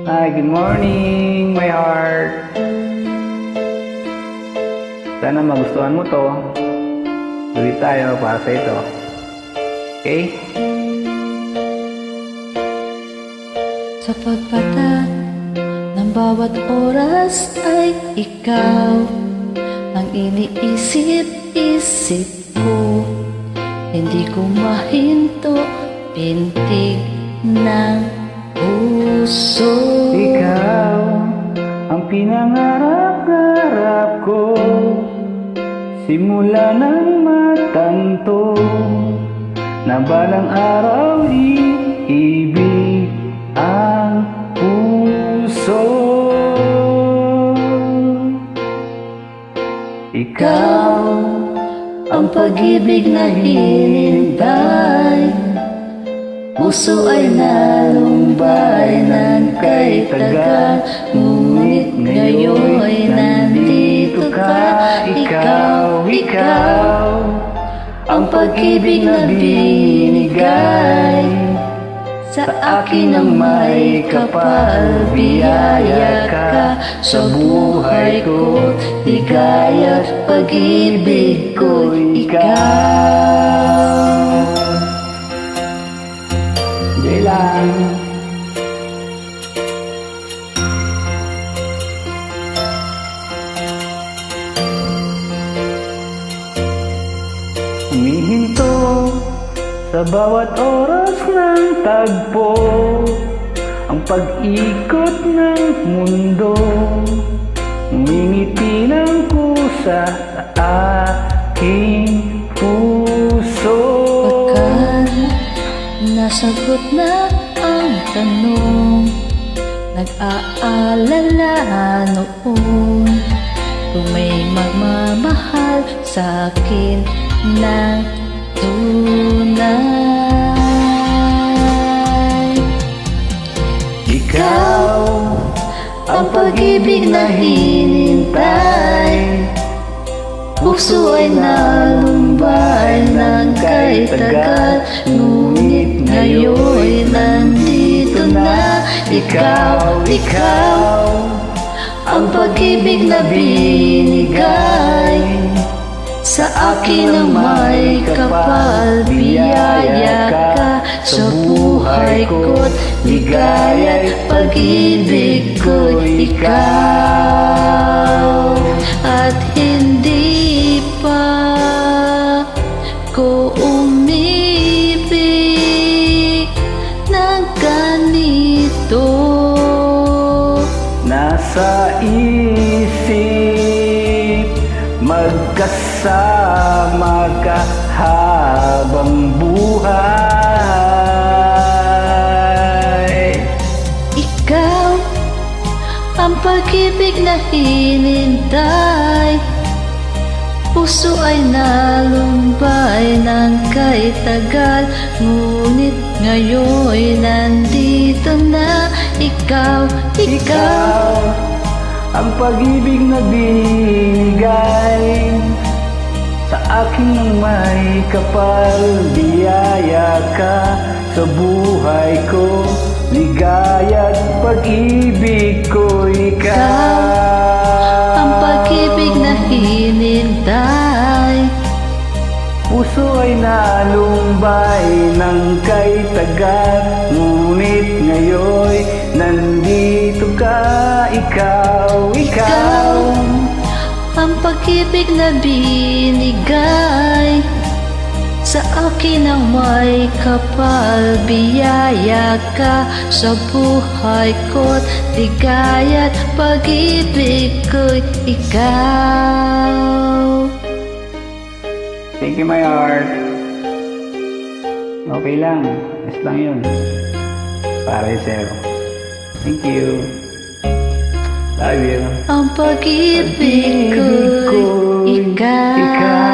Hi, good morning, my heart. Sana magustuhan mo to. Tuloy tayo para sa ito. Okay? Sa pagpatat ng bawat oras ay ikaw ang iniisip-isip ko. Hindi ko mahinto pintig ng puso. Ikaw ang pinangarap-garap ko, simula ng matanto na balang araw iibig ang puso. Ikaw ang pag-ibig na hinintay, puso ay nalumbay ng kay tagal. Ngunit ngayon ay nandito ka. Ikaw ang pag-ibig na binigay sa akin ang may kapal. Biyaya ka sa buhay ko, ligaya't pag-ibig ko. Ikaw. Hindi lang. Humihinto sa bawat oras ng tagpo, ang pag-ikot ng mundo. Ngumingiti ng kusa sa aking puso. Pagkat nasagot na ang tanong, nag-aalala noon kung may magmamahal sa akin ng tunay. Ikaw Ang pag-ibig na hinintay, puso ay nalumbay ng kay tagal. Ngunit ngayon'y nandito na. Ikaw ang pag-ibig na binigay sa akin ang may kapal. Biyaya ka sa buhay ko't ligaya't pag-ibig ko. Ikaw at hindi pa ko umibig ng ganito. nasa isip, magkasama ka habang buhay. Ikaw ang pag-ibig na hinintay, puso ay nalumbay ng kay tagal. Ngunit ngayon'y nandito na. Ikaw ang pag-ibig na binigay sa akin ng may kapal. Biyaya ka sa buhay ko, ligaya't pag-ibig ko. Ikaw ang pag-ibig na hinintay, puso ay nalumbay ng kay tagal. Ngunit ngayon'y nandito ka. Ikaw ang pag-ibig na binigay sa akin ang may kapal. Biyaya ka sa buhay ko't ligaya't pag-ibig ko'y ikaw. Thank you, my heart. Okay lang. Yes lang yun. Para sa'yo. Thank you. Love you. Ang pag-ibig ko'y ikaw.